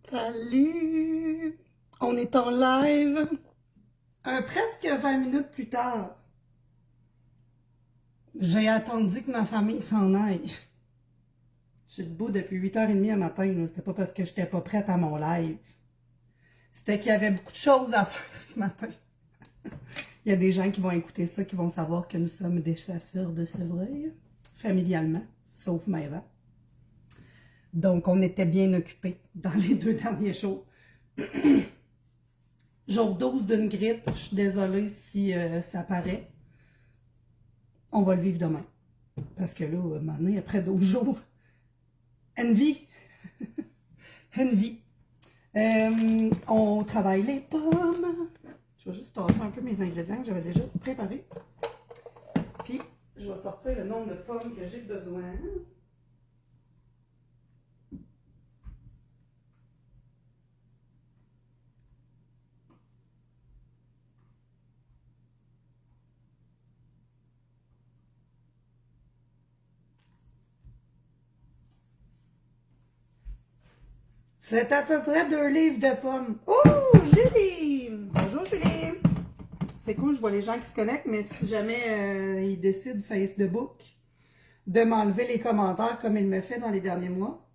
Salut! On est en live. Presque 20 minutes plus tard. J'ai attendu que ma famille s'en aille. Je suis debout depuis 8h30 à matin. C'était pas parce que j'étais pas prête à mon live. C'était qu'il y avait beaucoup de choses à faire ce matin. Il y a des gens qui vont écouter ça, qui vont savoir que nous sommes des chasseurs de chevreuils, familialement, sauf Maëva. Donc, on était bien occupés dans les 2 derniers jours. Jour 12 d'une grippe, je suis désolée si ça paraît. On va le vivre demain. Parce que là, à un moment donné, après 12 jours, envie. Envie. On travaille les pommes. Je vais juste tasser un peu mes ingrédients que j'avais déjà préparés. Puis, je vais sortir le nombre de pommes que j'ai besoin. C'est à peu près 2 livres de pommes. Oh, Julie! Bonjour, Julie! C'est cool, je vois les gens qui se connectent, mais si jamais ils décident, Facebook, de m'enlever les commentaires comme il me fait dans les derniers mois,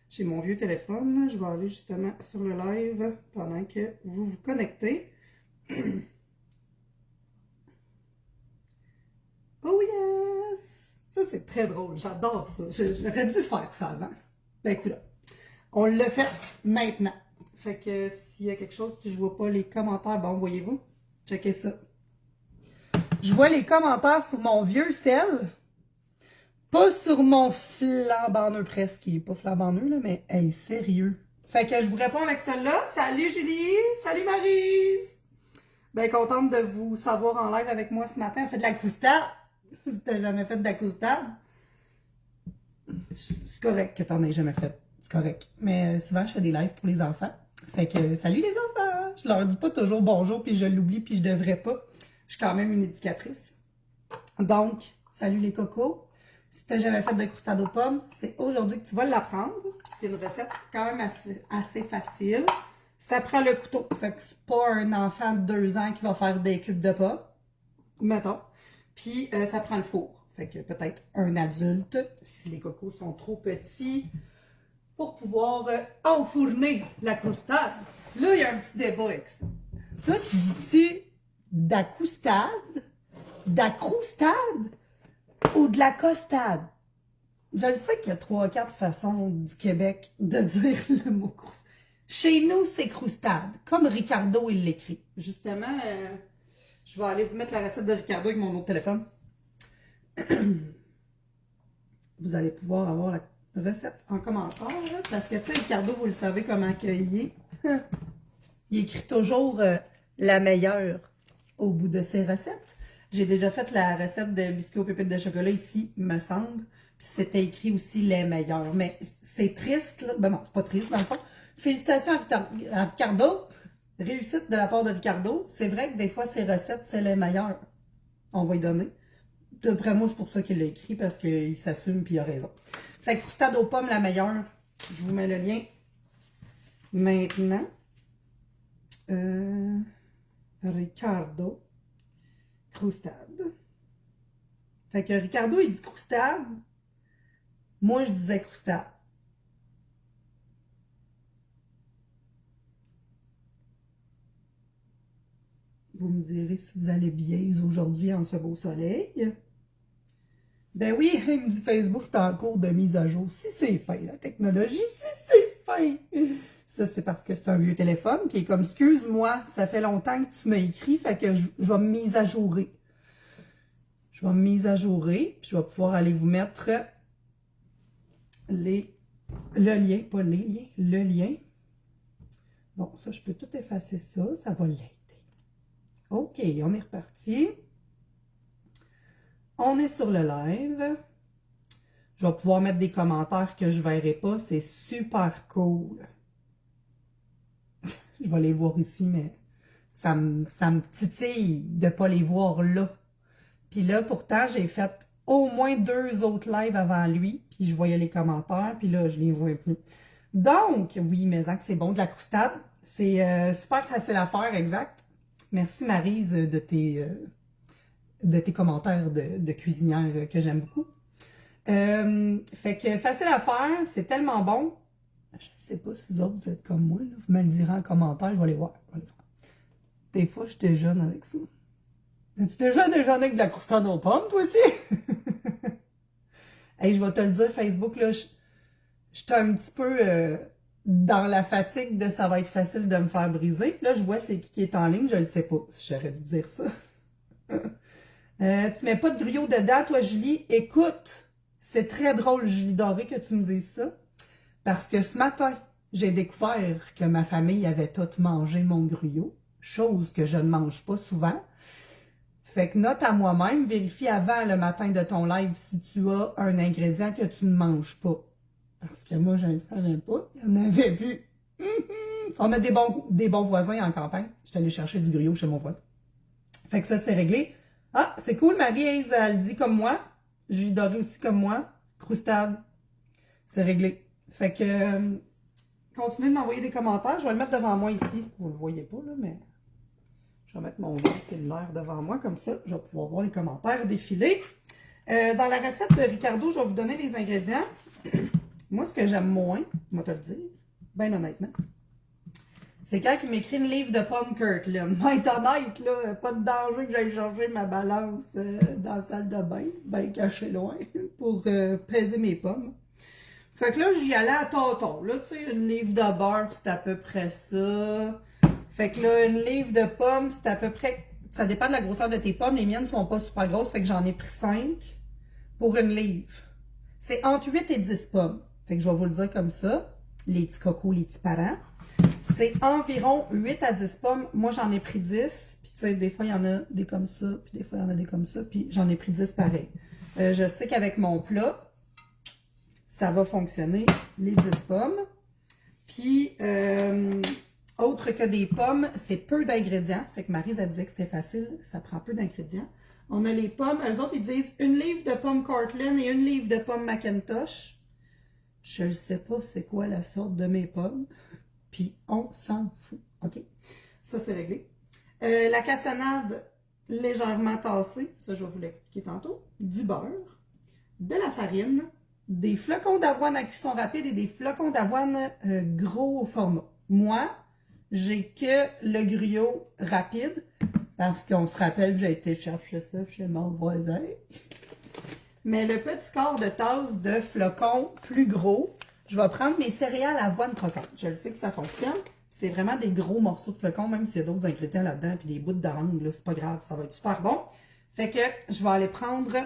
j'ai mon vieux téléphone. Je vais aller justement sur le live pendant que vous vous connectez. Oh yes! Ça, c'est très drôle. J'adore ça. J'aurais dû faire ça avant. Ben, écoute là. On le fait maintenant. Fait que s'il y a quelque chose que je vois pas les commentaires, bon, voyez-vous, checkez ça. Je vois les commentaires sur mon vieux sel, pas sur mon flambant neuf presque, qui est pas flambant neuf, là, mais hey, sérieux. Fait que je vous réponds avec celle-là. Salut Julie! Salut Maryse! Ben, contente de vous savoir en live avec moi ce matin. On fait de la croustade. Si t'as jamais fait de la croustade, c'est correct que t'en aies jamais fait. C'est correct. Mais souvent, je fais des lives pour les enfants. Fait que, salut les enfants! Je leur dis pas toujours bonjour, puis je l'oublie, puis je devrais pas. Je suis quand même une éducatrice. Donc, salut les cocos. Si t'as jamais fait de croustade aux pommes, c'est aujourd'hui que tu vas l'apprendre. Puis c'est une recette quand même assez facile. Ça prend le couteau. Fait que c'est pas un enfant de 2 ans qui va faire des cubes de pommes. Mettons. Puis ça prend le four. Fait que peut-être un adulte, si les cocos sont trop petits, pour pouvoir enfourner la croustade. Là, il y a un petit débat avec ça. Toi, tu dis-tu d'acoustade, d'acroustade ou de la costade? Je le sais qu'il y a 3-4 façons du Québec de dire le mot croustade. Chez nous, c'est croustade, comme Ricardo, il l'écrit. Justement, je vais aller vous mettre la recette de Ricardo avec mon autre téléphone. Vous allez pouvoir avoir la recette en commentaire, là, parce que, tu sais, Ricardo, vous le savez comment il est. Il écrit toujours la meilleure au bout de ses recettes. J'ai déjà fait la recette de biscuits aux pépites de chocolat ici, me semble. Puis c'était écrit aussi les meilleurs. Mais c'est triste, là. Ben non, c'est pas triste, dans le fond. Félicitations à Ricardo. Réussite de la part de Ricardo. C'est vrai que des fois, ses recettes, c'est les meilleures. On va y donner. D'après moi, c'est pour ça qu'il l'a écrit, parce qu'il s'assume puis il a raison. Fait que croustade aux pommes, la meilleure. Je vous mets le lien maintenant. Ricardo. Croustade. Fait que Ricardo, il dit croustade. Moi, je disais croustade. Vous me direz si vous allez bien aujourd'hui en ce beau soleil. Ben oui, il me dit Facebook, t'es en cours de mise à jour. Si c'est fin, la technologie, si c'est fin. Ça, c'est parce que c'est un vieux téléphone, puis il est comme, excuse-moi, ça fait longtemps que tu m'as écrit, fait que je vais me mise à jouer. Je vais me mise à jouer, puis je vais pouvoir aller vous mettre le lien, pas les liens, le lien. Bon, ça, je peux tout effacer ça, ça va l'aider. OK, on est reparti. On est sur le live. Je vais pouvoir mettre des commentaires que je ne verrai pas. C'est super cool. Je vais les voir ici, mais ça me titille de ne pas les voir là. Puis là, pourtant, j'ai fait au moins 2 autres lives avant lui. Puis je voyais les commentaires. Puis là, je les vois plus. Donc, oui, mais que c'est bon de la croustade. C'est super facile à faire, exact. Merci Maryse de tes commentaires de cuisinière que j'aime beaucoup. Fait que facile à faire, c'est tellement bon. Je sais pas si vous autres vous êtes comme moi, là. Vous me le direz en commentaire, je vais les voir. Des fois, je déjeune avec ça. As-tu déjà déjeuné avec de la croustade aux pommes, toi aussi? Hey, je vais te le dire, Facebook, là, j'étais un petit peu dans la fatigue de ça va être facile de me faire briser. Puis là, je vois c'est qui est en ligne, je ne sais pas si j'aurais dû dire ça. Tu mets pas de gruyot dedans, toi, Julie? Écoute, c'est très drôle, Julie Doré, que tu me dises ça. Parce que ce matin, j'ai découvert que ma famille avait tout mangé mon gruyot, chose que je ne mange pas souvent. Fait que note à moi-même, vérifie avant le matin de ton live si tu as un ingrédient que tu ne manges pas. Parce que moi, je ne savais pas. Il y en avait plus. On a des bons voisins en campagne. Je suis allée chercher du gruyot chez mon voisin. Fait que ça, c'est réglé. Ah, c'est cool. Marie-Aise, elle dit comme moi. J'ai doré aussi comme moi. Croustade. C'est réglé. Fait que, continuez de m'envoyer des commentaires. Je vais le mettre devant moi ici. Vous le voyez pas, là, mais... Je vais mettre mon cellulaire devant moi, comme ça, je vais pouvoir voir les commentaires défiler. Dans la recette de Ricardo, je vais vous donner les ingrédients. Moi, ce que j'aime moins, je vais te le dire, bien honnêtement, c'est quand il m'écrit une livre de pommes Kirkland. Moi, être honnête, là, pas de danger que j'aille changer ma balance dans la salle de bain, bien cachée loin, pour peser mes pommes. Fait que là, j'y allais à tâtons. Là, tu sais, une livre de beurre, c'est à peu près ça. Fait que là, une livre de pommes, c'est à peu près... Ça dépend de la grosseur de tes pommes. Les miennes sont pas super grosses, fait que j'en ai pris 5 pour une livre. C'est entre 8 et 10 pommes. Fait que je vais vous le dire comme ça. Les petits cocos, les petits parents. C'est environ 8 à 10 pommes. Moi, j'en ai pris 10. Puis tu sais, des fois, il y en a des comme ça. Puis des fois, il y en a des comme ça. Puis j'en ai pris 10 pareil. Je sais qu'avec mon plat, ça va fonctionner, les 10 pommes. Puis... autre que des pommes, c'est peu d'ingrédients. Fait que Maryse, elle disait que c'était facile, ça prend peu d'ingrédients. On a les pommes, eux autres, ils disent une livre de pommes Cortland et une livre de pommes Macintosh. Je ne sais pas c'est quoi la sorte de mes pommes. Puis on s'en fout. OK? Ça, c'est réglé. La cassonade légèrement tassée, ça, je vais vous l'expliquer tantôt. Du beurre, de la farine, des flocons d'avoine à cuisson rapide et des flocons d'avoine gros format. Moi, j'ai que le gruyot rapide, parce qu'on se rappelle que j'ai été chercher ça chez mon voisin. Mais le petit quart de tasse de flocons plus gros, je vais prendre mes céréales avoine croquantes. Je le sais que ça fonctionne. C'est vraiment des gros morceaux de flocons, même s'il y a d'autres ingrédients là-dedans, puis des bouts d'amande, là, c'est pas grave, ça va être super bon. Fait que je vais aller prendre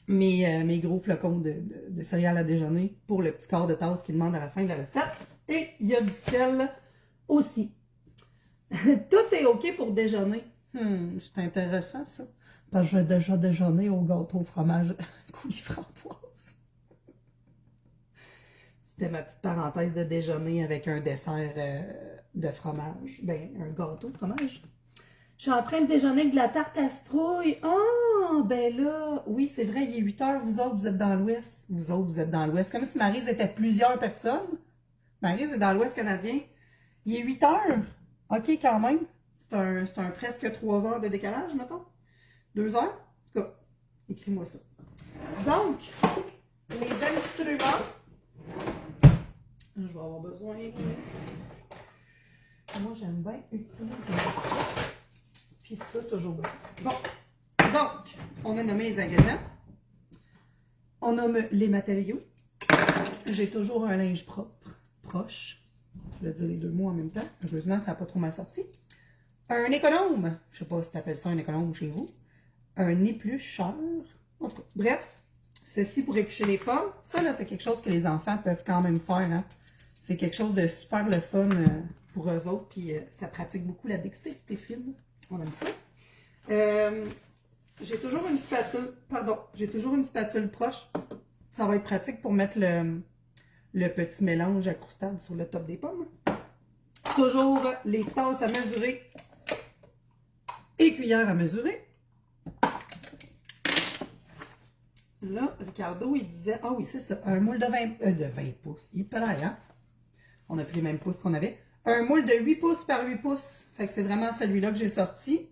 mes gros flocons de céréales à déjeuner pour le petit quart de tasse qu'il demande à la fin de la recette. Et il y a du sel aussi. Tout est OK pour déjeuner. C'est intéressant, ça. Parce que je vais déjà déjeuner au gâteau au fromage coulis framboise. C'était ma petite parenthèse de déjeuner avec un dessert de fromage. Ben, un gâteau au fromage. Je suis en train de déjeuner avec de la tarte à citrouille. Ah, ben là, oui, c'est vrai, il est 8 heures. Vous autres, vous êtes dans l'Ouest. Vous autres, vous êtes dans l'Ouest. Comme si Maryse était plusieurs personnes. Maryse est dans l'Ouest canadien. Il est 8 heures. OK, quand même. C'est un presque 3 heures de décalage, mettons. 2 heures. En tout cas, écris-moi ça. Donc, les instruments. Je vais avoir besoin. Moi, j'aime bien utiliser ça. Puis ça, toujours bien. Bon. Donc, on a nommé les ingrédients. On nomme les matériaux. J'ai toujours un linge propre, proche. Je vais dire les deux mots en même temps. Heureusement, ça n'a pas trop mal sorti. Un économe. Je ne sais pas si tu appelles ça un économe chez vous. Un éplucheur. En tout cas, bref. Ceci pour éplucher les pommes. Ça, là, c'est quelque chose que les enfants peuvent quand même faire. Hein? C'est quelque chose de super le fun pour eux autres. Puis ça pratique beaucoup la dextérité fine. On aime ça. J'ai toujours une spatule. Pardon. J'ai toujours une spatule proche. Ça va être pratique pour mettre le petit mélange à croustade sur le top des pommes. Toujours les tasses à mesurer et cuillères à mesurer. Là, Ricardo, il disait... Ah oui, c'est ça. Un moule de 20 pouces. Il peut l'air, hein? On a pris les mêmes pouces qu'on avait. Un moule de 8 pouces par 8 pouces. Fait que c'est vraiment celui-là que j'ai sorti.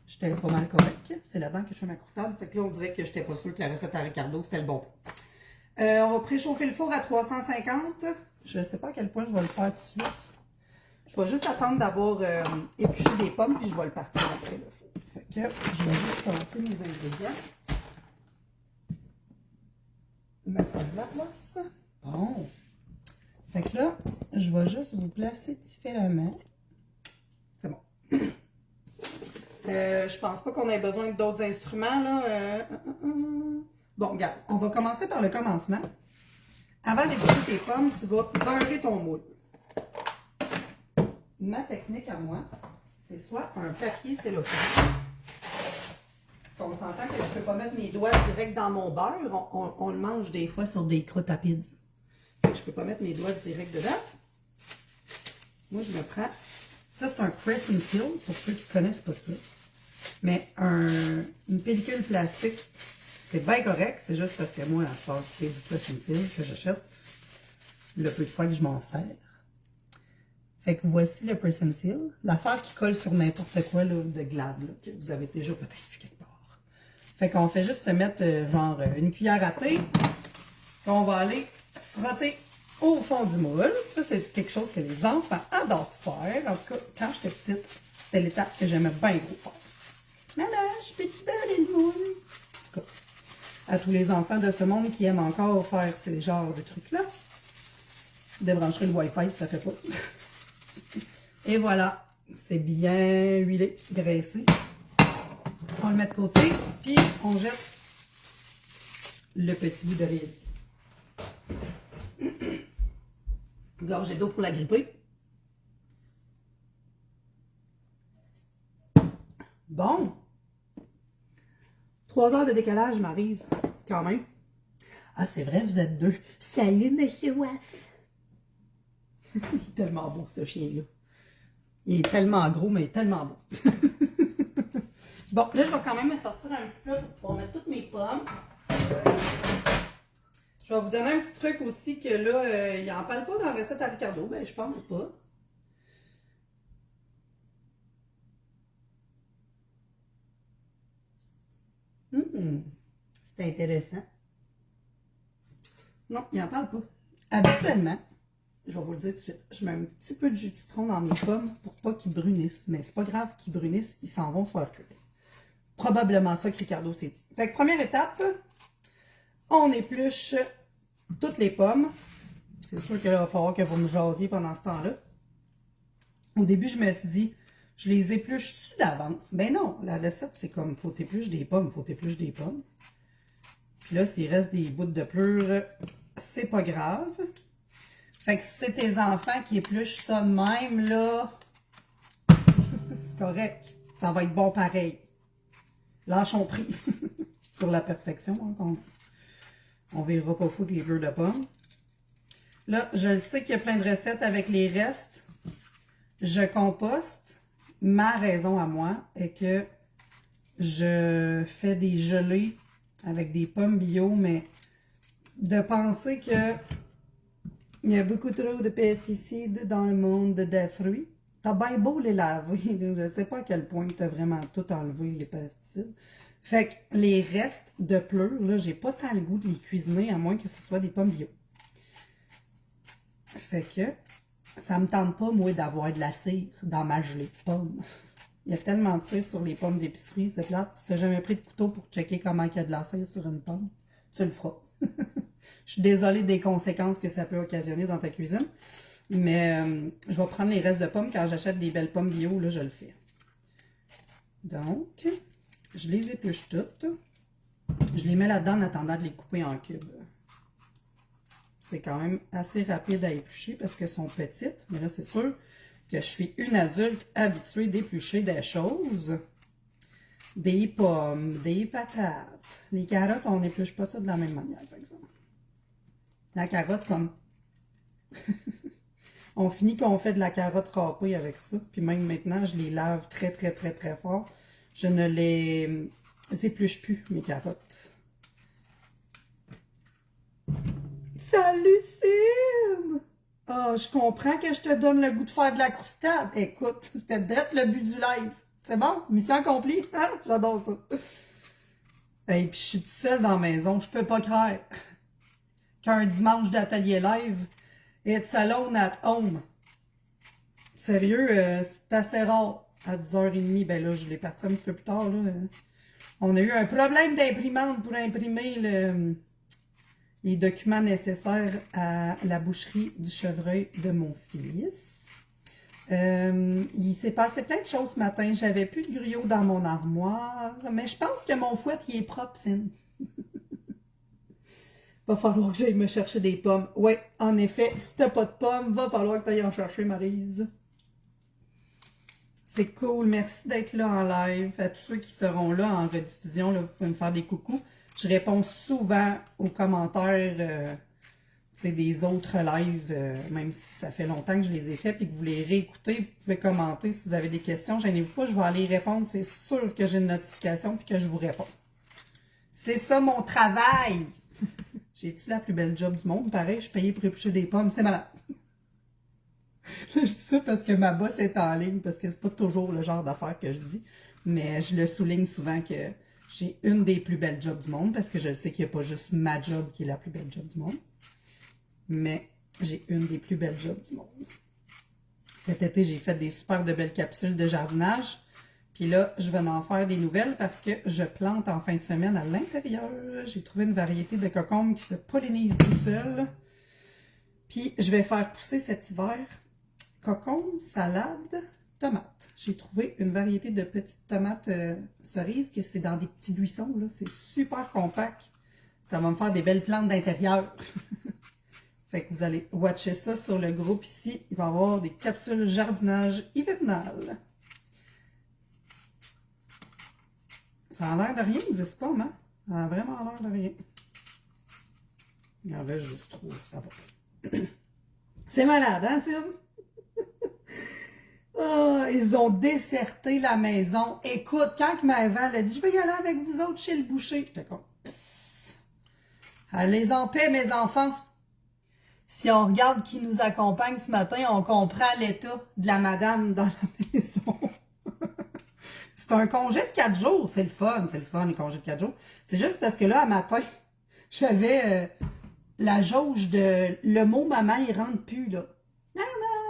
J'étais pas mal correct. C'est là-dedans que je fais ma croustade. Fait que là, on dirait que j'étais pas sûre que la recette à Ricardo, c'était le bon. On va préchauffer le four à 350. Je sais pas à quel point je vais le faire tout de suite. Je vais juste attendre d'avoir épluché des pommes, puis je vais le partir après le four. Fait que je vais juste commencer mes ingrédients. Mettre de la place. Bon. Fait que là, je vais juste vous placer différemment. C'est bon. Je pense pas qu'on ait besoin d'autres instruments, là. Bon, regarde, on va commencer par le commencement. Avant d'éplucher tes pommes, tu vas beurrer ton moule. Ma technique à moi, c'est soit un papier cellophane. On s'entend que je ne peux pas mettre mes doigts direct dans mon beurre. On le mange des fois sur des croûtes à pizza. Je ne peux pas mettre mes doigts direct dedans. Moi, je me prends... Ça, c'est un press and seal, pour ceux qui ne connaissent pas ça. Mais une pellicule plastique, c'est bien correct. C'est juste parce que moi, à ce moment, c'est du press and seal que j'achète. Le peu de fois que je m'en sers. Fait que voici le press and seal. L'affaire qui colle sur n'importe quoi là, de Glad, là, que vous avez déjà peut-être vu quelque part. Fait qu'on fait juste se mettre genre une cuillère à thé. Qu'on va aller frotter au fond du moule. Ça, c'est quelque chose que les enfants adorent faire. En tout cas, quand j'étais petite, c'était l'étape que j'aimais bien gros faire. Maman, je peux-tu beurrer le moule? En tout cas, à tous les enfants de ce monde qui aiment encore faire ces genres de trucs-là, débrancherez le Wi-Fi si ça fait pas. Et voilà, c'est bien huilé, graissé. On le met de côté, puis on jette le petit bout de riz. Gorgée d'eau pour la gripper. Bon. 3 heures de décalage, Maryse, quand même. Ah, c'est vrai, vous êtes deux. Salut, Monsieur Waff. Il est tellement beau, ce chien-là. Il est tellement gros, mais il est tellement beau. Bon, là, je vais quand même me sortir un petit peu pour pouvoir mettre toutes mes pommes. Je vais vous donner un petit truc aussi que là, il n'en parle pas dans la recette à Ricardo. Ben, je pense pas. C'est intéressant. Non, il n'en parle pas. Habituellement, je vais vous le dire tout de suite, je mets un petit peu de jus de citron dans mes pommes pour pas qu'ils brunissent. Mais c'est pas grave qu'ils brunissent, ils s'en vont sur leur cuire. Probablement ça que Ricardo s'est dit. Fait que première étape, on épluche toutes les pommes. C'est sûr qu'il va falloir que vous me jasiez pendant ce temps-là. Au début, je me suis dit, je les épluche d'avance. Ben non, la recette, c'est comme, faut t'éplucher des pommes, faut t'éplucher des pommes. Puis là, s'il reste des bouts de pleure, c'est pas grave. Fait que si c'est tes enfants qui épluchent ça de même, là, c'est correct. Ça va être bon pareil. Lâchons prise sur la perfection. Hein, on verra pas fou que les beurres de pommes. Là, je sais qu'il y a plein de recettes avec les restes. Je composte. Ma raison à moi est que je fais des gelées avec des pommes bio, mais de penser que il y a beaucoup trop de pesticides dans le monde des fruits. T'as bien beau les laver, je sais pas à quel point tu as vraiment tout enlevé, les pesticides. Fait que les restes de pleurs, là, j'ai pas tant le goût de les cuisiner, à moins que ce soit des pommes bio. Fait que ça me tente pas, moi, d'avoir de la cire dans ma gelée de pommes. Il y a tellement de cire sur les pommes d'épicerie, c'est plate. Si t'as jamais pris de couteau pour checker comment il y a de la cire sur une pomme, tu le feras. Je suis désolée des conséquences que ça peut occasionner dans ta cuisine. Mais je vais prendre les restes de pommes. Quand j'achète des belles pommes bio, là, je le fais. Donc, je les épluche toutes. Je les mets là-dedans en attendant de les couper en cubes. C'est quand même assez rapide à éplucher parce qu'elles sont petites. Mais là, c'est sûr que je suis une adulte habituée d'éplucher des choses. Des pommes, des patates. Les carottes, on n'épluche pas ça de la même manière, par exemple. La carotte, comme... on finit qu'on fait de la carotte râpée avec ça. Puis même maintenant, je les lave très, très, très, très fort. Je ne les épluche plus, mes carottes. Salut, Sim! Ah, je comprends que je te donne le goût de faire de la croustade. Écoute, c'était direct le but du live. C'est bon? Mission accomplie? Hein? J'adore ça. Et puis, je suis toute seule dans la maison. Je peux pas croire qu'un dimanche d'atelier live, it's alone at home. Sérieux, c'est assez rare. À 10h30, ben là, je l'ai parti un petit peu plus tard, là. On a eu un problème d'imprimante pour imprimer les documents nécessaires à la boucherie du Chevreuil de mon fils. Il s'est passé plein de choses ce matin. J'avais plus de gruyot dans mon armoire, mais je pense que mon fouet, il est propre, Sin. Va falloir que j'aille me chercher des pommes. Oui, en effet, si t'as pas de pommes, va falloir que tu ailles en chercher, Maryse. C'est cool, merci d'être là en live. À tous ceux qui seront là en rediffusion, là, vous pouvez me faire des coucous. Je réponds souvent aux commentaires des autres lives, même si ça fait longtemps que je les ai faits et que vous les réécoutez. Vous pouvez commenter si vous avez des questions. Gênez-vous pas, je vais aller répondre. C'est sûr que j'ai une notification et que je vous réponds. C'est ça mon travail! J'ai-tu la plus belle job du monde? Pareil, je suis payée pour éplucher des pommes. C'est malade. Je dis ça parce que ma boss est en ligne, parce que c'est pas toujours le genre d'affaires que je dis. Mais je le souligne souvent que j'ai une des plus belles jobs du monde, parce que je sais qu'il n'y a pas juste ma job qui est la plus belle job du monde. Mais j'ai une des plus belles jobs du monde. Cet été, j'ai fait des super de belles capsules de jardinage. Puis là, je vais en faire des nouvelles parce que je plante en fin de semaine à l'intérieur. J'ai trouvé une variété de cocombes qui se pollinisent tout seul. Puis je vais faire pousser cet hiver cocombes, salade, tomates. J'ai trouvé une variété de petites tomates cerises que c'est dans des petits buissons. C'est super compact. Ça va me faire des belles plantes d'intérieur. Fait que vous allez watcher ça sur le groupe ici. Il va y avoir des capsules jardinage hivernales. Ça a l'air de rien, dis pas, hein? Ça a vraiment l'air de rien. Il y en avait juste trop, ça va. C'est malade, hein, Sim? Oh, ils ont déserté la maison. Écoute, quand Maëval a dit « Je vais y aller avec vous autres chez le boucher », j'étais comme « Allez en paix, mes enfants! » Si on regarde qui nous accompagne ce matin, on comprend l'état de la madame dans la maison. C'est un congé de 4 jours. C'est le fun, les congés de 4 jours. C'est juste parce que là, à matin, j'avais la jauge de... Le mot « maman », il rentre plus, là. Maman!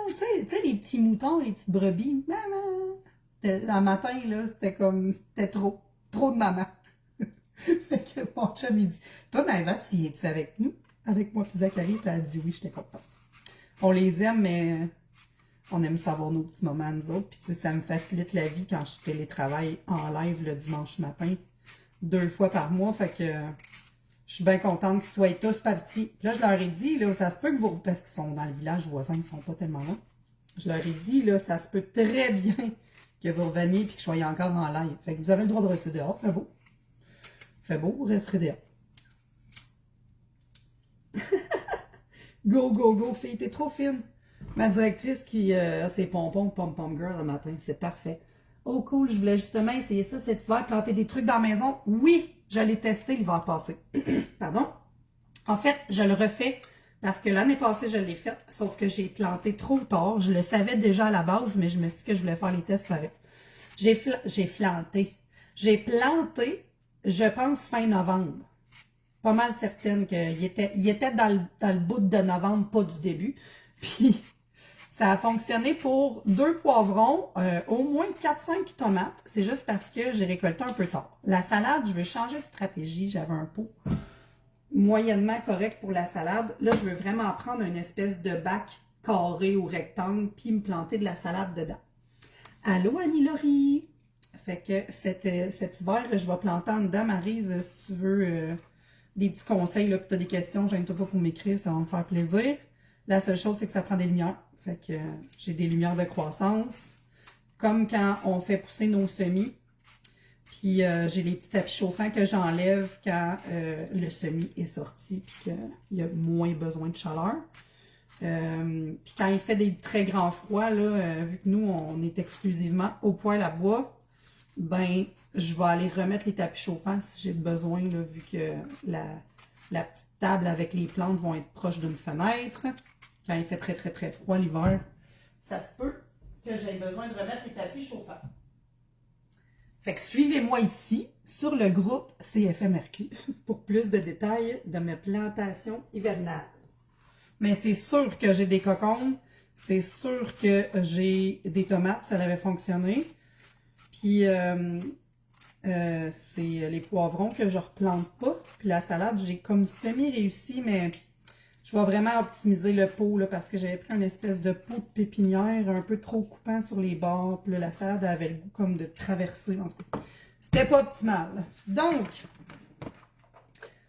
Tu sais, les petits moutons, les petites brebis. Maman! Le matin, là, c'était comme... C'était trop. Trop de maman. Fait que mon chum, il dit « Toi, Maëva, tu viens-tu avec nous? » Avec moi, puis Zachary, puis elle a dit oui, j'étais contente. On les aime, mais on aime savoir nos petits moments, nous autres. Puis, tu sais, ça me facilite la vie quand je télétravaille en live le dimanche matin, 2 fois par mois. Fait que je suis bien contente qu'ils soient tous partis. Puis là, je leur ai dit, là, ça se peut que vous... Parce qu'ils sont dans le village voisin, ils sont pas tellement loin. Je leur ai dit, là, ça se peut très bien que vous reveniez puis que je soyez encore en live. Fait que vous avez le droit de rester dehors, fait beau. Fait beau, vous resterez dehors. Go, go, go, fille, t'es trop fine. Ma directrice qui a ses pompons pom-pom girl le matin, c'est parfait. Oh cool, je voulais justement essayer ça cet hiver, planter des trucs dans la maison. Oui, je l'ai testé l'hiver passé. Pardon. En fait, je le refais parce que l'année passée, je l'ai fait, sauf que j'ai planté trop tard. Je le savais déjà à la base, mais je me suis dit que je voulais faire les tests pareil. J'ai planté, je pense, fin novembre. Pas mal certaine qu'il était dans le bout de novembre, pas du début. Puis, ça a fonctionné pour 2 poivrons, au moins 4-5 tomates. C'est juste parce que j'ai récolté un peu tard. La salade, je veux changer de stratégie. J'avais un pot moyennement correct pour la salade. Là, je veux vraiment prendre une espèce de bac carré ou rectangle, puis me planter de la salade dedans. Allô, Annie-Laurie! Fait que cet hiver, je vais planter en dedans, Maryse, si tu veux... des petits conseils, là, puis tu as des questions, gêne-toi pas pour m'écrire, ça va me faire plaisir. La seule chose, c'est que ça prend des lumières. Fait que j'ai des lumières de croissance. Comme quand on fait pousser nos semis. Puis j'ai les petits tapis chauffants que j'enlève quand le semis est sorti, puis qu'il y a moins besoin de chaleur. Puis quand il fait des très grands froids, là, vu que nous, on est exclusivement au poêle à bois, ben, je vais aller remettre les tapis chauffants si j'ai besoin, là, vu que la petite table avec les plantes vont être proches d'une fenêtre. quand il fait très, très, très froid l'hiver, ça se peut que j'aie besoin de remettre les tapis chauffants. Fait que suivez-moi ici sur le groupe CFMRQ pour plus de détails de mes plantations hivernales. Mais c'est sûr que j'ai des cocombes, c'est sûr que j'ai des tomates, ça avait fonctionné. Puis c'est les poivrons que je replante pas. Puis la salade, j'ai comme semi-réussi, mais je vais vraiment optimiser le pot là, parce que j'avais pris une espèce de pot de pépinière un peu trop coupant sur les bords. Puis là, la salade avait le goût comme de traverser. En tout cas, c'était pas optimal. Donc,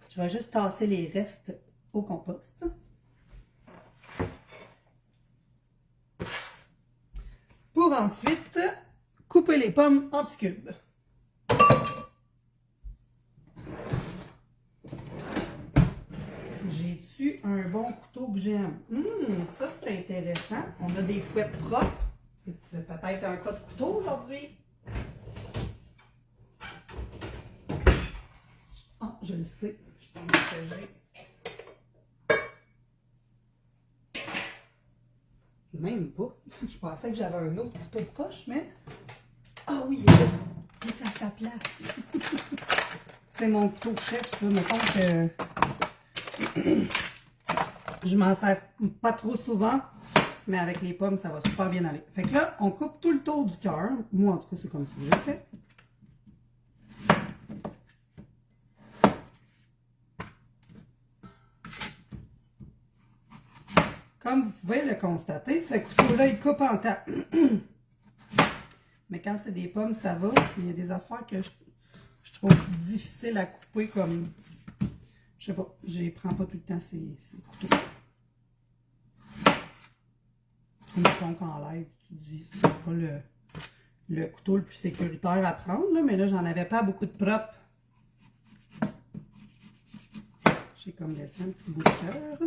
je vais juste tasser les restes au compost. Pour ensuite couper les pommes en petits cubes. J'ai-tu un bon couteau que j'aime? Ça c'est intéressant. On a des fouettes propres. C'est peut-être un cas de couteau aujourd'hui. Ah, je le sais. Je pense que j'ai. Même pas. Je pensais que j'avais un autre couteau proche, mais... Ah oui, il est à sa place. C'est mon couteau chef, ça. Mettons que je m'en sers pas trop souvent, mais avec les pommes, ça va super bien aller. Fait que là, on coupe tout le tour du cœur. Moi, en tout cas, c'est comme ça que j'ai fait. Comme vous pouvez le constater, ce couteau-là, il coupe en temps. Mais quand c'est des pommes, ça va. Il y a des affaires que je trouve difficiles à couper comme... Je sais pas, je les prends pas tout le temps, ces couteaux. Mettons qu'en live, tu te dis, c'est pas le couteau le plus sécuritaire à prendre, là, mais là, j'en avais pas beaucoup de propres. J'ai comme laissé un petit bout de cœur.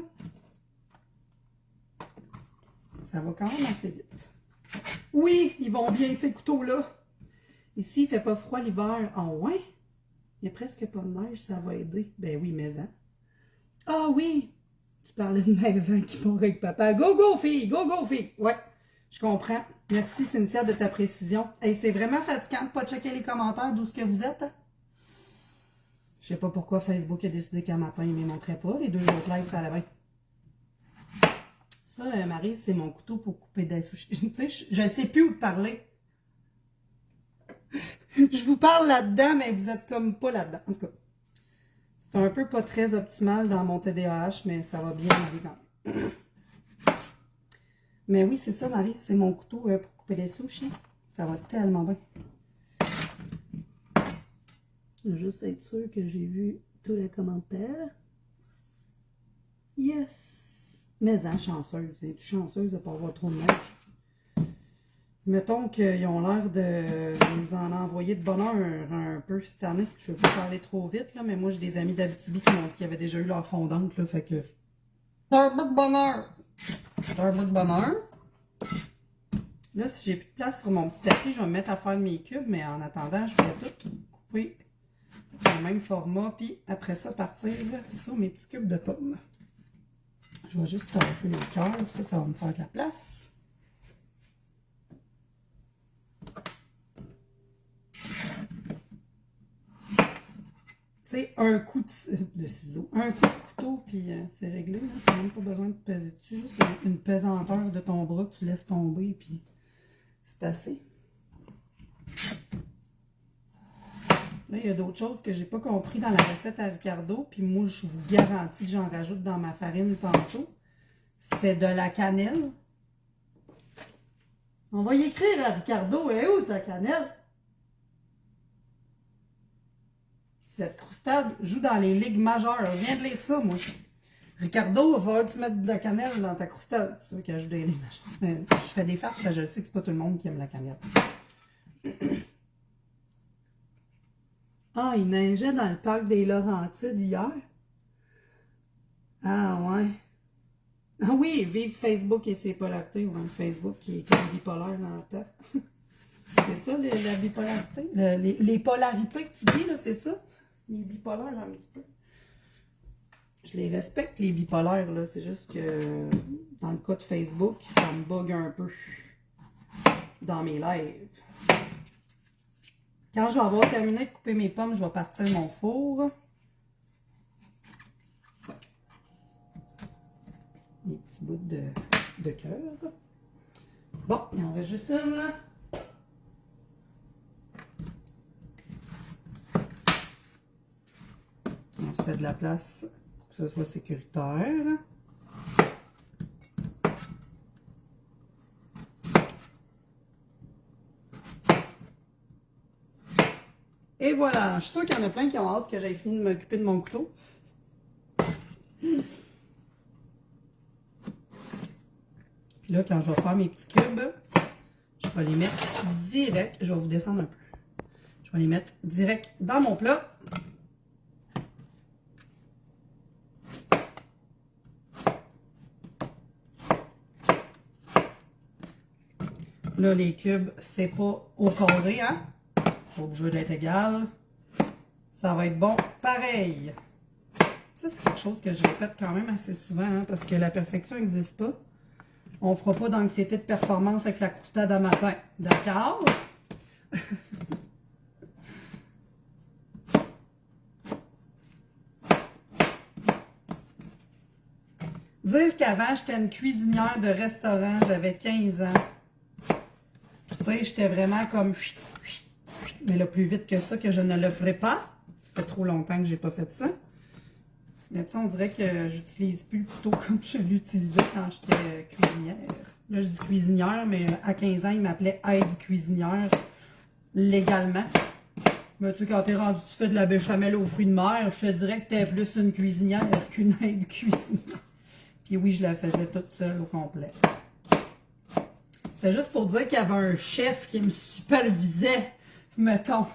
Ça va quand même assez vite. Oui, ils vont bien ces couteaux-là. Ici, il fait pas froid l'hiver. Ah ouais? Il y a presque pas de neige, ça va aider. Ben oui, mais hein. Ah oui! Tu parlais de mes vents qui vont avec papa. Go, go, fille! Go, go, fille! Ouais, je comprends. Merci, Cynthia, de ta précision. Hey, c'est vraiment fatigant de pas checker les commentaires d'où ce que vous êtes. Hein? Je sais pas pourquoi Facebook a décidé qu'un matin, il ne me montrait pas. Les deux autres lives, ça allait bien. Ça, Marie, c'est mon couteau pour couper des sushis. Tu sais, je ne sais plus où te parler. Je vous parle là-dedans, mais vous êtes comme pas là-dedans. En tout cas, c'est un peu pas très optimal dans mon TDAH, mais ça va bien aller quand même. Mais oui, c'est ça, Marie, c'est mon couteau pour couper les sushis. Ça va tellement bien. Juste être sûr que j'ai vu tous les commentaires. Yes! Mais hein, chanceuse. Es-tu chanceuse de ne pas avoir trop de neige? Mettons qu'ils ont l'air de nous en envoyer de bonheur un peu cette année. Je ne veux pas parler trop vite, là, mais moi, j'ai des amis d'Abitibi qui m'ont dit qu'ils avaient déjà eu leur fondante, là, fait que... C'est un bout de bonheur! C'est un bout de bonheur. Là, si j'ai plus de place sur mon petit tapis, je vais me mettre à faire mes cubes, mais en attendant, je vais tout couper dans le même format, puis après ça, partir sur mes petits cubes de pommes. Je vais juste tasser les cœurs, ça va me faire de la place. C'est un coup de ciseaux, un coup de couteau, puis c'est réglé. Tu n'as même pas besoin de peser dessus, juste une pesanteur de ton bras que tu laisses tomber, puis c'est assez. Là, il y a d'autres choses que j'ai pas compris dans la recette à Ricardo, puis moi, je vous garantis que j'en rajoute dans ma farine tantôt. C'est de la cannelle. On va y écrire à Ricardo, et où ta cannelle? Cette croustade joue dans les ligues majeures. Je viens de lire ça, moi. Ricardo, il va falloir que tu mettes de la cannelle dans ta croustade. C'est sûr qu'elle joue dans les ligues majeures. Je fais des farces, je sais que c'est pas tout le monde qui aime la cannelle. Ah, il neigeait dans le parc des Laurentides hier. Ah, ouais. Ah oui, vive Facebook et ses polarités, ou un Facebook qui est comme bipolaire dans le temps. C'est ça, la bipolarité? Les polarités que tu dis, là, c'est ça? Il est bipolaire un petit peu. Je les respecte, les bipolaires, là. C'est juste que dans le cas de Facebook, ça me bug un peu dans mes lives. Quand je vais avoir terminé de couper mes pommes, je vais partir mon four. Les petits bouts de cœur. Bon, il en reste juste une, là. On se fait de la place pour que ce soit sécuritaire. Et voilà, je suis sûre qu'il y en a plein qui ont hâte que j'aille fini de m'occuper de mon couteau. Puis là, quand je vais faire mes petits cubes, je vais les mettre direct. Je vais vous descendre un peu. Je vais les mettre direct dans mon plat. Là, les cubes, c'est pas au carré, hein? Pas obligé d'être égal. Ça va être bon pareil. Ça, c'est quelque chose que je répète quand même assez souvent, hein, parce que la perfection n'existe pas. On ne fera pas d'anxiété de performance avec la croustade à matin. D'accord? Dire qu'avant, j'étais une cuisinière de restaurant, j'avais 15 ans. Tu sais, j'étais vraiment comme... Mais le plus vite que ça, que je ne le ferai pas. Ça fait trop longtemps que j'ai pas fait ça. Mais tu sais, on dirait que j'utilise plus le couteau comme je l'utilisais quand j'étais cuisinière. Là, je dis cuisinière, mais à 15 ans, il m'appelait aide cuisinière légalement. Mais tu sais, quand t'es rendu, tu fais de la béchamel aux fruits de mer, je te dirais que t'es plus une cuisinière qu'une aide cuisinière. Puis oui, je la faisais toute seule au complet. C'est juste pour dire qu'il y avait un chef qui me supervisait, mettons.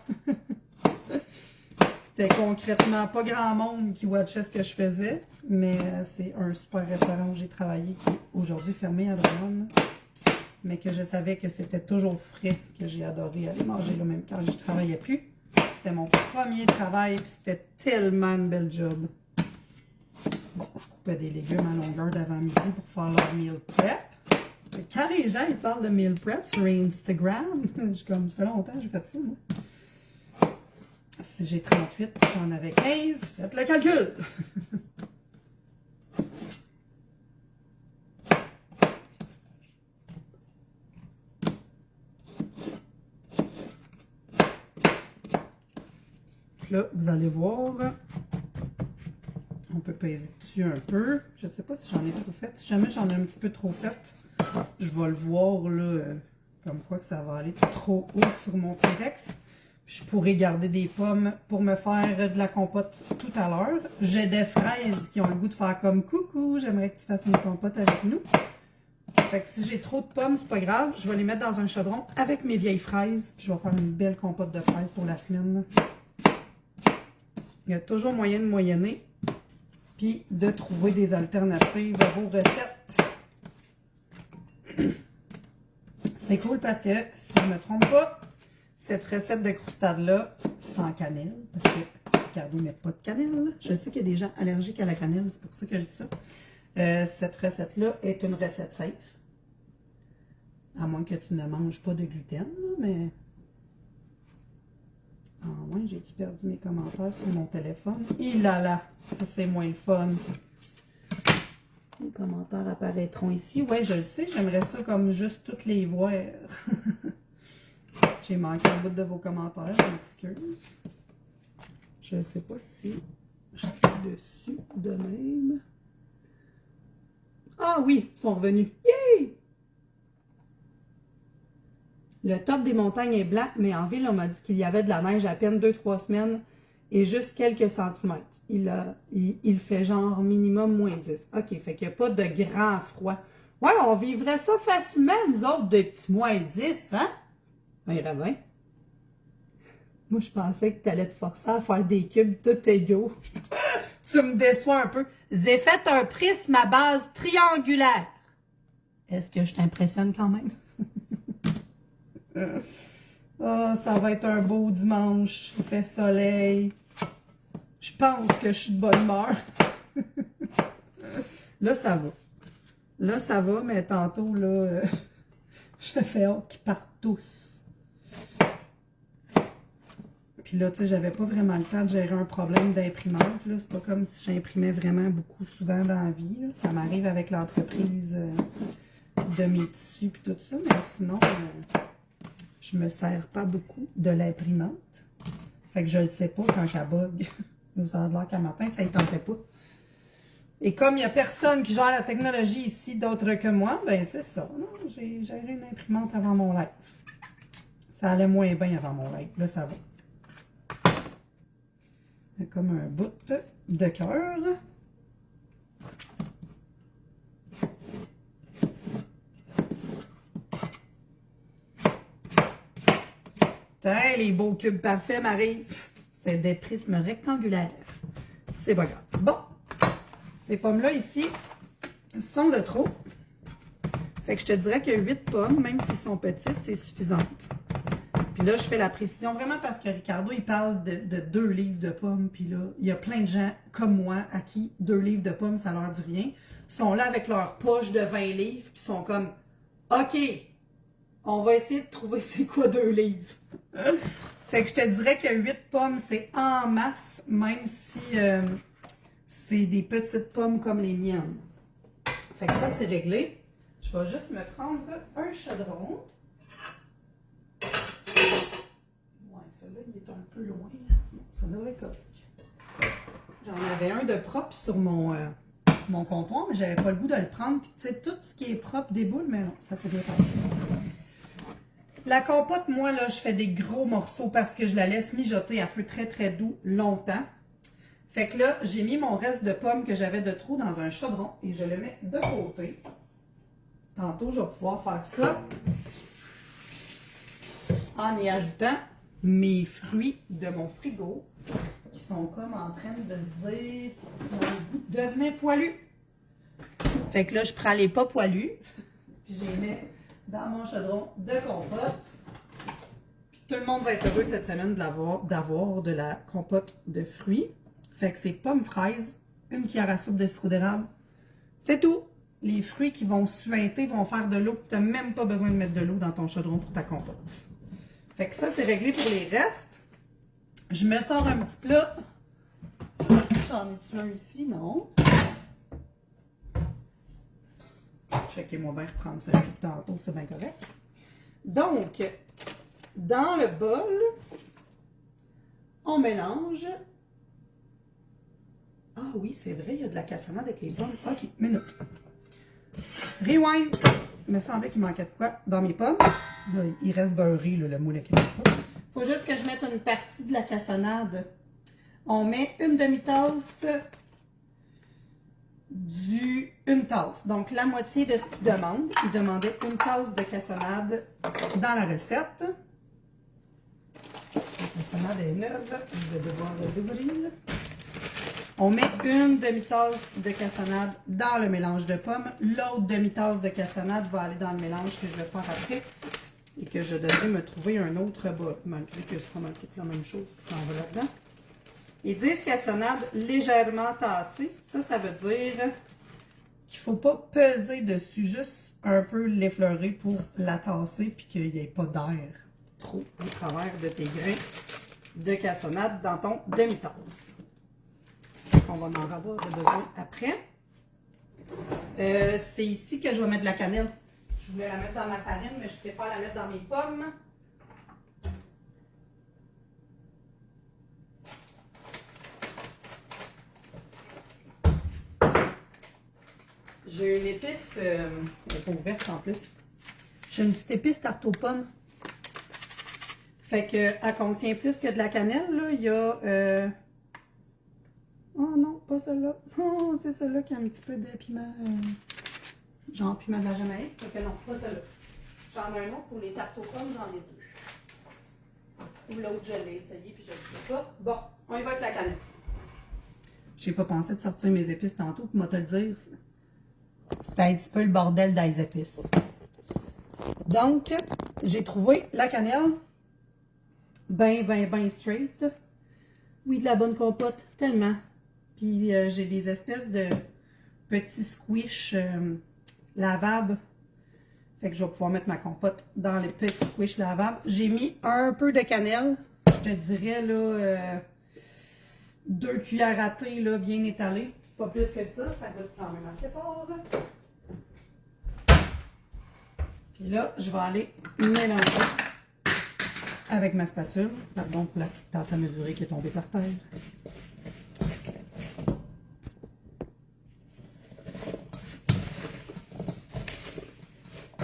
C'était concrètement pas grand monde qui watchait ce que je faisais, mais c'est un super restaurant où j'ai travaillé qui est aujourd'hui fermé à Drummond. Mais que je savais que c'était toujours frais, que j'ai adoré aller manger là même quand je travaillais plus. C'était mon premier travail, puis c'était tellement une belle job. Bon, je coupais des légumes à longueur d'avant-midi pour faire leur meal prep. Quand les gens ils parlent de meal prep sur Instagram, je suis comme, ça fait longtemps que j'ai fait ça, moi. Si j'ai 38, j'en avais 15, faites le calcul! Puis là, vous allez voir, on peut peser dessus un peu. Je ne sais pas si j'en ai trop fait. Si jamais j'en ai un petit peu trop fait, je vais le voir là, comme quoi que ça va aller trop haut sur mon T-Rex. Je pourrais garder des pommes pour me faire de la compote tout à l'heure. J'ai des fraises qui ont le goût de faire comme coucou, j'aimerais que tu fasses une compote avec nous. Fait que si j'ai trop de pommes, c'est pas grave. Je vais les mettre dans un chaudron avec mes vieilles fraises. Puis je vais faire une belle compote de fraises pour la semaine. Il y a toujours moyen de moyenner. Puis de trouver des alternatives à vos recettes. C'est cool parce que, si je ne me trompe pas, cette recette de croustade-là, sans cannelle, parce que Ricardo ne met pas de cannelle. Je sais qu'il y a des gens allergiques à la cannelle, c'est pour ça que je dis ça. Cette recette-là est une recette safe. À moins que tu ne manges pas de gluten, là, mais... Ah ouais, j'ai-tu perdu mes commentaires sur mon téléphone? Il là là, ça c'est moins le fun. Les commentaires apparaîtront ici. Ouais, je le sais, j'aimerais ça comme juste toutes les voir. J'ai manqué un bout de vos commentaires, je m'excuse. Je ne sais pas si je clique dessus de même. Ah oui, ils sont revenus. Yay! Le top des montagnes est blanc, mais en ville, on m'a dit qu'il y avait de la neige à peine 2-3 semaines et juste quelques centimètres. Il fait genre minimum moins 10. OK, fait qu'il n'y a pas de grand froid. Ouais, on vivrait ça facilement, nous autres, des petits moins 10, hein? Ben, Ravin. Moi, je pensais que tu allais te forcer à faire des cubes tout égaux. Tu me déçois un peu. J'ai fait un prisme à base triangulaire. Est-ce que je t'impressionne quand même? Oh, ça va être un beau dimanche. Il fait soleil. Je pense que je suis de bonne humeur. Là, ça va. Là, ça va, mais tantôt, là, je fais hâte qu'ils partent tous. Puis là, tu sais, j'avais pas vraiment le temps de gérer un problème d'imprimante. Là, c'est pas comme si j'imprimais vraiment beaucoup souvent dans la vie. Là. Ça m'arrive avec l'entreprise de mes tissus puis tout ça, mais sinon, je me sers pas beaucoup de l'imprimante. Fait que je le sais pas quand elle bug. Ça a l'air qu'à matin, ça y tentait pas. Et comme il n'y a personne qui gère la technologie ici d'autre que moi, ben c'est ça. J'ai géré une imprimante avant mon live. Ça allait moins bien avant mon live. Là, ça va. Il y a comme un bout de cœur. Tiens, les beaux cubes parfaits, Maryse. C'est des prismes rectangulaires. C'est pas grave. Bon. Ces pommes-là, ici, sont de trop. Fait que je te dirais que 8 pommes, même s'ils sont petites, c'est suffisante. Puis là, je fais la précision vraiment parce que Ricardo, il parle de 2 livres de pommes. Puis là, il y a plein de gens comme moi à qui 2 livres de pommes, ça leur dit rien. Ils sont là avec leur poche de 20 livres, puis sont comme, OK, on va essayer de trouver c'est quoi 2 livres. Fait que je te dirais que 8 pommes, c'est en masse, même si c'est des petites pommes comme les miennes. Fait que ça, c'est réglé. Je vais juste me prendre un chaudron. Ouais, celui-là, il est un peu loin. Bon, ça devrait être correct. J'en avais un de propre sur mon comptoir, mais j'avais pas le goût de le prendre. Puis, tu sais, tout ce qui est propre déboule, mais non, ça s'est bien passé. La compote, moi, là, je fais des gros morceaux parce que je la laisse mijoter à feu très, très doux longtemps. Fait que là, j'ai mis mon reste de pommes que j'avais de trop dans un chaudron et je le mets de côté. Tantôt, je vais pouvoir faire ça en y ajoutant mes fruits de mon frigo qui sont comme en train de se dire « Devenez poilu ». Fait que là, je prends les pas poilus puis je les mets dans mon chaudron de compote. Puis tout le monde va être heureux cette semaine d'avoir de la compote de fruits. Fait que c'est pommes fraises, une cuillère à soupe de sirop d'érable. C'est tout. Les fruits qui vont suinter vont faire de l'eau. Tu n'as même pas besoin de mettre de l'eau dans ton chaudron pour ta compote. Fait que ça, c'est réglé pour les restes. Je me sors un petit plat. J'en ai-tu un ici? Non. Checkez-moi bien reprendre celui de tantôt, c'est bien correct. Donc, dans le bol, on mélange. Ah oui, c'est vrai, il y a de la cassonade avec les pommes. OK, minute. Rewind. Il me semblait qu'il manquait de quoi dans mes pommes. Là, il reste beurré, là, le moule avec les pommes. Il faut juste que je mette une partie de la cassonade. On met une demi-tasse une tasse. Donc, la moitié de ce qu'il demande. Il demandait une tasse de cassonade dans la recette. La cassonade est neuve. Je vais devoir l'ouvrir. On met une demi-tasse de cassonade dans le mélange de pommes. L'autre demi-tasse de cassonade va aller dans le mélange que je vais faire après. Et que je devrais me trouver un autre bol. Malgré que c'est pas mal toute la même chose qui s'en va là-dedans. Ils disent cassonade légèrement tassée. Ça veut dire qu'il ne faut pas peser dessus, juste un peu l'effleurer pour la tasser puis qu'il n'y ait pas d'air trop au travers de tes grains de cassonade dans ton demi-tasse. On va en avoir besoin après. C'est ici que je vais mettre de la cannelle. Je voulais la mettre dans ma farine, mais je préfère la mettre dans mes pommes. J'ai une épice, elle n'est pas ouverte en plus. J'ai une petite épice tarte aux pommes. Fait qu'elle contient plus que de la cannelle, là. Il y a... Oh non, pas celle-là. Oh, c'est celle-là qui a un petit peu de piment. Genre piment de la Jamaïque. Fait que non, pas celle-là. J'en ai un autre pour les tartes aux pommes, j'en ai 2. Ou l'autre, je l'ai essayé, puis je ne sais pas. Bon, on y va avec la cannelle. J'ai pas pensé de sortir mes épices tantôt, puis moi te le dire. C'était un petit peu le bordel dans les épices. Donc, j'ai trouvé la cannelle. Ben straight. Oui, de la bonne compote, tellement. Puis j'ai des espèces de petits squish lavables. Fait que je vais pouvoir mettre ma compote dans les petits squish lavables. J'ai mis un peu de cannelle. Je te dirais, là, 2 cuillères à thé, là, bien étalées. Pas plus que ça. Ça goûte quand même assez fort. Puis là, je vais aller mélanger avec ma spatule. Pardon pour la petite tasse à mesurer qui est tombée par terre.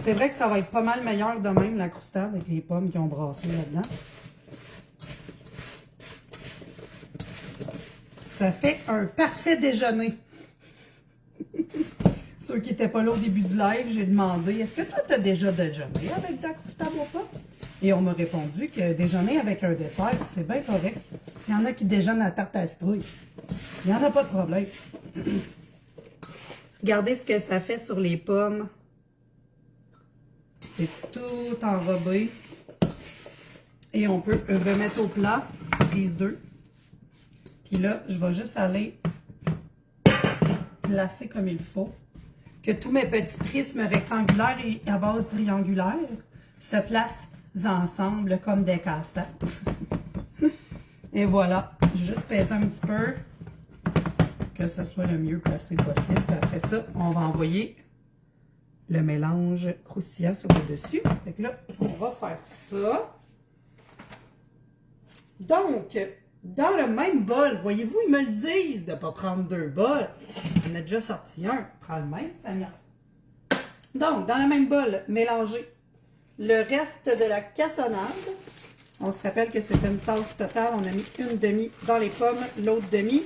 C'est vrai que ça va être pas mal meilleur de même, la croustade, avec les pommes qui ont brassé là-dedans. Ça fait un parfait déjeuner. Ceux qui n'étaient pas là au début du live, j'ai demandé, est-ce que toi, tu as déjà déjeuné avec ta croustade ou pas? Et on m'a répondu que déjeuner avec un dessert, c'est bien correct. Il y en a qui déjeunent à la tarte à la citrouille. Il n'y en a pas de problème. Regardez ce que ça fait sur les pommes. C'est tout enrobé. Et on peut remettre au plat, prise 2. Puis là, je vais juste aller placer comme il faut. Que tous mes petits prismes rectangulaires et à base triangulaire se placent ensemble comme des casse-têtes. Et voilà, j'ai juste pesé un petit peu, que ce soit le mieux placé possible. Puis après ça, on va envoyer le mélange croustillant sur le dessus. Fait que là, on va faire ça. Donc, dans le même bol, voyez-vous, ils me le disent de ne pas prendre 2 bols. On a déjà sorti un. Prends le même, Samia. Donc, dans le même bol, mélangez le reste de la cassonade. On se rappelle que c'était une tasse totale. On a mis une demi dans les pommes, l'autre demi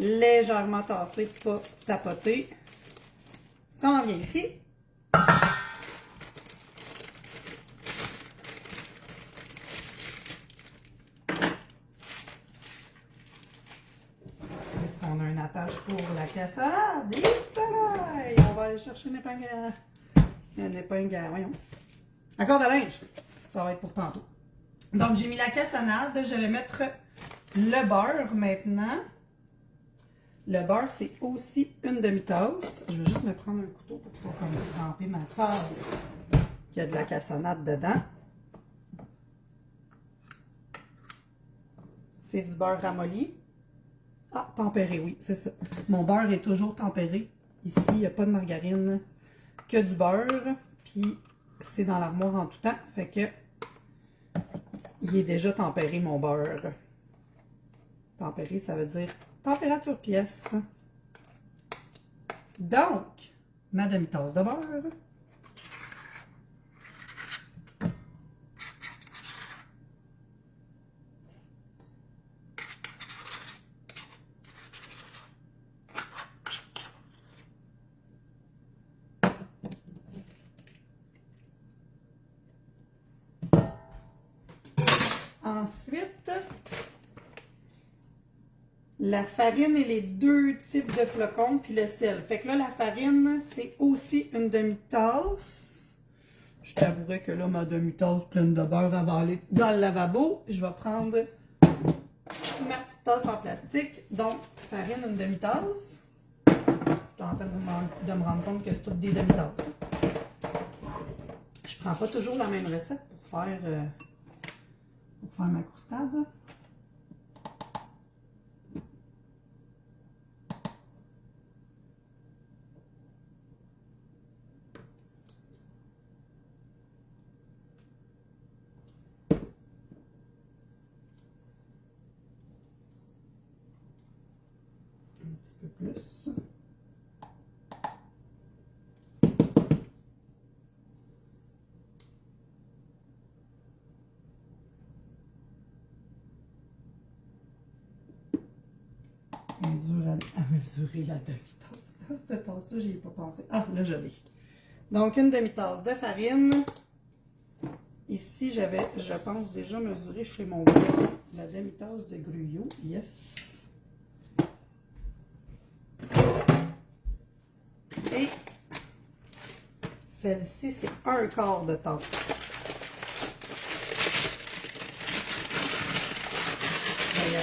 légèrement tassée, pas tapotée. Ça en vient ici. Est-ce qu'on a une attache pour la cassonade? Et pareil! On va aller chercher une épingle à... voyons. Un corde à linge. Ça va être pour tantôt. Donc, j'ai mis la cassonade. Je vais mettre le beurre maintenant. Le beurre, c'est aussi une demi-tasse. Je vais juste me prendre un couteau pour pouvoir tremper ma tasse qui a de la cassonade dedans. C'est du beurre ramolli. Ah, tempéré, oui, c'est ça. Mon beurre est toujours tempéré. Ici, il n'y a pas de margarine, que du beurre. Puis, c'est dans l'armoire en tout temps. Fait que, il est déjà tempéré, mon beurre. Tempéré, ça veut dire température pièce. Donc, ma demi-tasse de beurre. Ensuite, la farine et les 2 types de flocons, puis le sel. Fait que là, la farine, c'est aussi une demi-tasse. Je t'avouerai que là, ma demi-tasse pleine de beurre, elle va aller dans le lavabo. Je vais prendre ma petite tasse en plastique. Donc, farine, une demi-tasse. Je suis en train de me rendre compte que c'est toutes des demi-tasses. Je prends pas toujours la même recette pour faire ma croustade. Un petit peu plus. Elle est dure à mesurer la demi-tasse. Dans cette tasse-là, j'y ai pas pensé. Ah, là, je l'ai. Donc, une demi-tasse de farine. Ici, j'avais, je pense, déjà mesuré chez mon voisin la demi-tasse de gruyot. Yes. Et celle-ci, c'est un quart de tasse.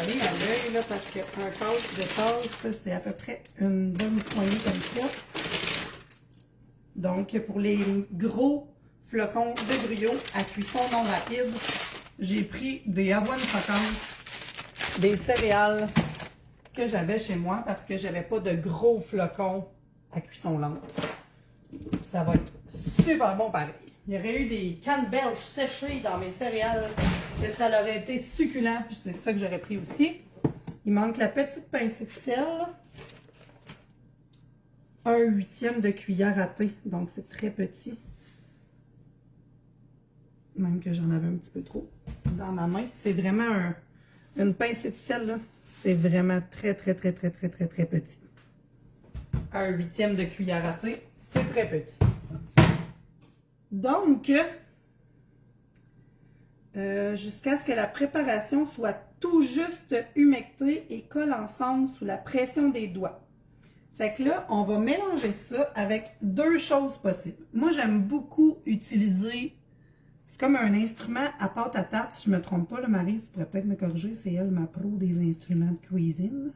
aller à l'œil, là, parce qu'un casse de tasse, c'est à peu près une bonne poignée comme ça. Donc, pour les gros flocons de gruau à cuisson non rapide, j'ai pris des avoines flocons, des céréales que j'avais chez moi parce que j'avais pas de gros flocons à cuisson lente. Ça va être super bon pareil. Il y aurait eu des canneberges séchées dans mes céréales, que ça aurait été succulent. C'est ça que j'aurais pris aussi. Il manque la petite pincée de sel. 1/8 de cuillère à thé, donc c'est très petit. Même que j'en avais un petit peu trop dans ma main. C'est vraiment une pincée de sel, là. C'est vraiment très petit. 1/8 de cuillère à thé, c'est très petit. Donc, jusqu'à ce que la préparation soit tout juste humectée et colle ensemble sous la pression des doigts. Fait que là, on va mélanger ça avec deux choses possibles. Moi, j'aime beaucoup utiliser, c'est comme un instrument à pâte à tarte, si je ne me trompe pas, là, Maryse, tu pourrais peut-être me corriger, c'est elle ma pro des instruments de cuisine.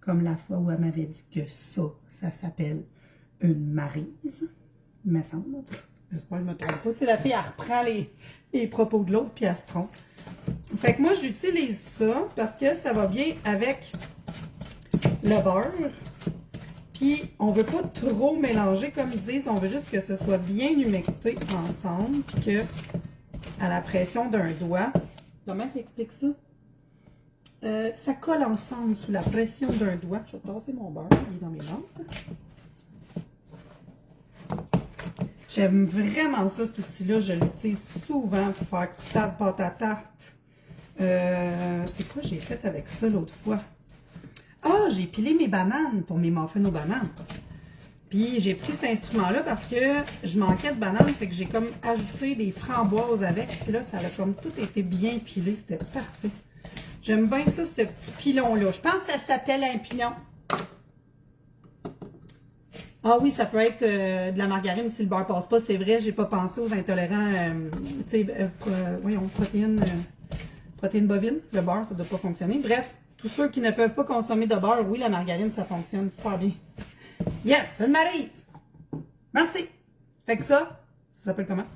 Comme la fois où elle m'avait dit que ça s'appelle une Maryse, il me semble. J'espère que je ne me trompe pas. Tu sais, la fille, elle reprend les propos de l'autre, puis elle se trompe. Fait que moi, j'utilise ça parce que ça va bien avec le beurre. Puis, on ne veut pas trop mélanger, comme ils disent. On veut juste que ce soit bien humecté ensemble. Puis que, à la pression d'un doigt, comment tu expliques ça? Ça colle ensemble sous la pression d'un doigt. Je vais tasser mon beurre, il est dans mes jambes. J'aime vraiment ça, cet outil-là. Je l'utilise souvent pour faire croustade, pâte à tarte. C'est quoi j'ai fait avec ça l'autre fois? Ah, j'ai pilé mes bananes pour mes muffins aux bananes. Puis j'ai pris cet instrument-là parce que je manquais de bananes, fait que j'ai comme ajouté des framboises avec. Puis là, ça a comme tout été bien pilé. C'était parfait. J'aime bien ça, ce petit pilon-là. Je pense que ça s'appelle un pilon. Ah oui, ça peut être de la margarine si le beurre passe pas. C'est vrai, j'ai pas pensé aux intolérants, voyons, protéines bovines. Le beurre, ça doit pas fonctionner. Bref, tous ceux qui ne peuvent pas consommer de beurre, oui, la margarine, ça fonctionne super bien. Yes, une Maryse! Merci! Fait que ça s'appelle comment?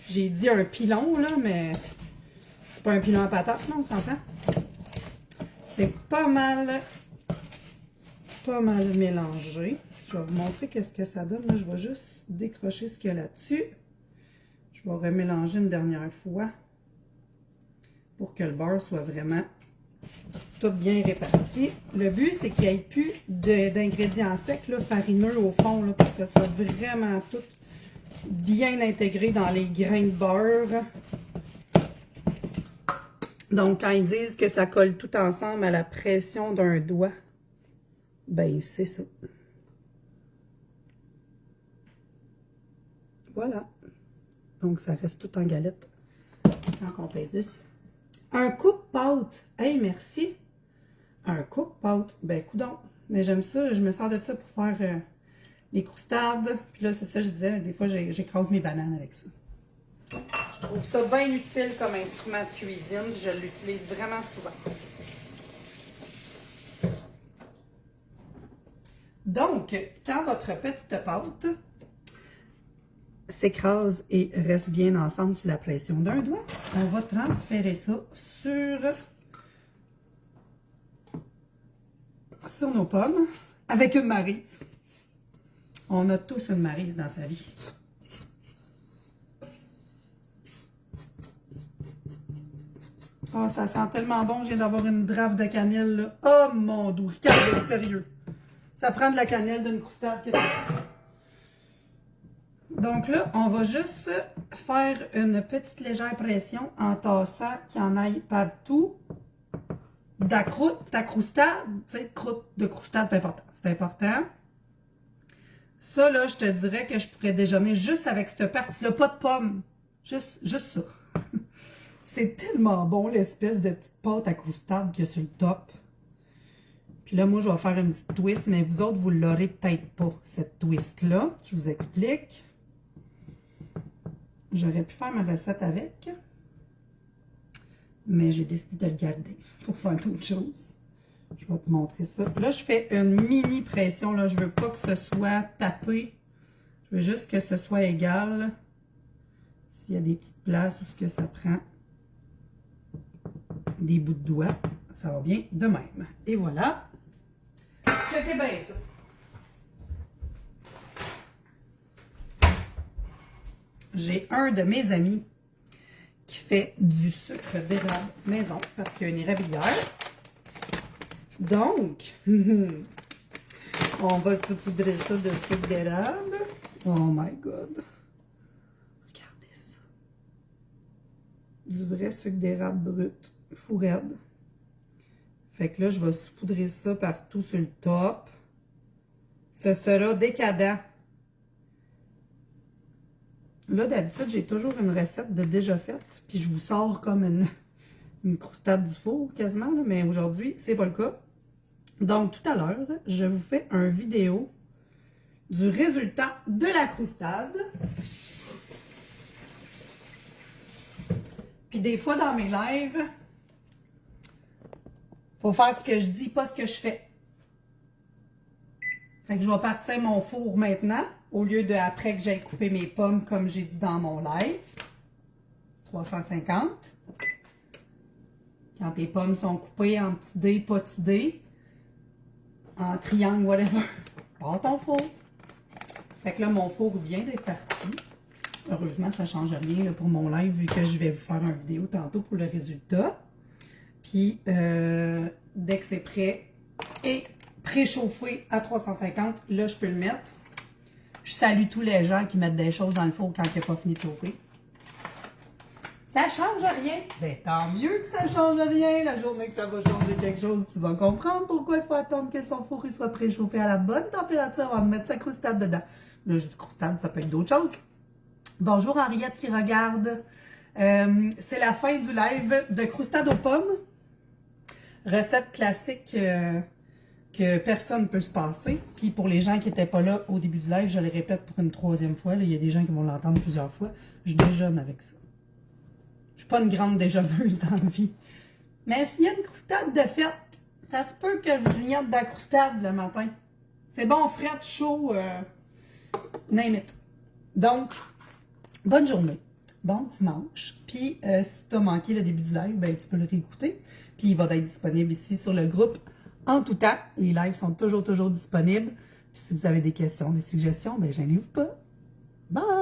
J'ai dit un pilon, là, mais c'est pas un pilon à patate, non, on s'entend? C'est pas mal mélangé. Je vais vous montrer qu'est-ce que ça donne. Là, je vais juste décrocher ce qu'il y a là-dessus. Je vais remélanger une dernière fois pour que le beurre soit vraiment tout bien réparti. Le but, c'est qu'il n'y ait plus d'ingrédients secs, là, farineux au fond, là, pour que ce soit vraiment tout bien intégré dans les grains de beurre. Donc, quand ils disent que ça colle tout ensemble à la pression d'un doigt, ben, c'est ça. Voilà. Donc, ça reste tout en galette quand on pèse dessus. Un coupe-pâte. Hey, merci. Un coupe-pâte. Ben, coudonc. Mais j'aime ça. Je me sers de ça pour faire les croustades. Puis là, c'est ça, je disais, des fois, j'écrase mes bananes avec ça. Je trouve ça bien utile comme instrument de cuisine. Je l'utilise vraiment souvent. Donc, quand votre petite pâte s'écrase et reste bien ensemble sous la pression d'un doigt, on va transférer ça sur nos pommes avec une Maryse. On a tous une Maryse dans sa vie. Oh, ça sent tellement bon, je viens d'avoir une draffe de cannelle, là. Oh mon doux, Ricardo, sérieux. Ça prend de la cannelle d'une croustade, qu'est-ce que c'est? Donc là, on va juste faire une petite légère pression en tassant qu'il y en aille partout. Ta croustade, tu sais, croûte de croustade, c'est important. C'est important. Ça, là, je te dirais que je pourrais déjeuner juste avec cette partie-là, pas de pommes. Juste ça. C'est tellement bon, l'espèce de petite pâte à croustade qu'il y a sur le top. Puis là, moi, je vais faire une petite twist, mais vous autres, vous ne l'aurez peut-être pas, cette twist-là. Je vous explique. J'aurais pu faire ma recette avec. mais j'ai décidé de le garder pour faire d'autres choses. Je vais te montrer ça. Là, je fais une mini pression. Là. Je veux pas que ce soit tapé. Je veux juste que ce soit égal. S'il y a des petites places où ce que ça prend des bouts de doigts, ça va bien de même. Et voilà. Checkez bien ça. J'ai un de mes amis qui fait du sucre d'érable maison parce qu'il y a une érablière. Donc, on va saupoudrer ça de sucre d'érable. Oh my god. Regardez ça. Du vrai sucre d'érable brut. Fou raide. Fait que là, je vais saupoudrer ça partout sur le top. Ce sera décadent. Là, d'habitude, j'ai toujours une recette de déjà faite. Puis je vous sors comme une croustade du four quasiment. Là, mais aujourd'hui, c'est pas le cas. Donc, tout à l'heure, je vous fais un vidéo du résultat de la croustade. Puis des fois, dans mes lives, faut faire ce que je dis, pas ce que je fais. Fait que je vais partir mon four maintenant, au lieu de après que j'aille couper mes pommes, comme j'ai dit dans mon live. 350. Quand tes pommes sont coupées en petits dés, pas petits dés, en triangle, whatever, pars ton four. Fait que là, mon four vient d'être parti. Heureusement, ça ne change rien là, pour mon live, vu que je vais vous faire une vidéo tantôt pour le résultat. Puis, dès que c'est prêt et préchauffé à 350, là, je peux le mettre. Je salue tous les gens qui mettent des choses dans le four quand il n'a pas fini de chauffer. Ça change rien. Ben, tant mieux que ça change rien. La journée que ça va changer quelque chose, tu vas comprendre pourquoi il faut attendre que son four il soit préchauffé à la bonne température avant de mettre sa croustade dedans. Là, je dis croustade, ça peut être d'autres choses. Bonjour Henriette qui regarde. C'est la fin du live de croustade aux pommes. Recette classique que personne ne peut se passer. Puis pour les gens qui n'étaient pas là au début du live, je le répète pour une troisième fois. Là, il y a des gens qui vont l'entendre plusieurs fois. Je déjeune avec ça. Je suis pas une grande déjeuneuse dans la vie. Mais s'il y a une croustade de fête, ça se peut que je grignote de la croustade le matin. C'est bon, frais, chaud, name it. Donc, bonne journée. Bon dimanche. Puis, si tu as manqué le début du live, ben, tu peux le réécouter. Puis, il va être disponible ici sur le groupe en tout temps. Les lives sont toujours disponibles. Puis, si vous avez des questions, des suggestions, ben, gênez-vous pas. Bye!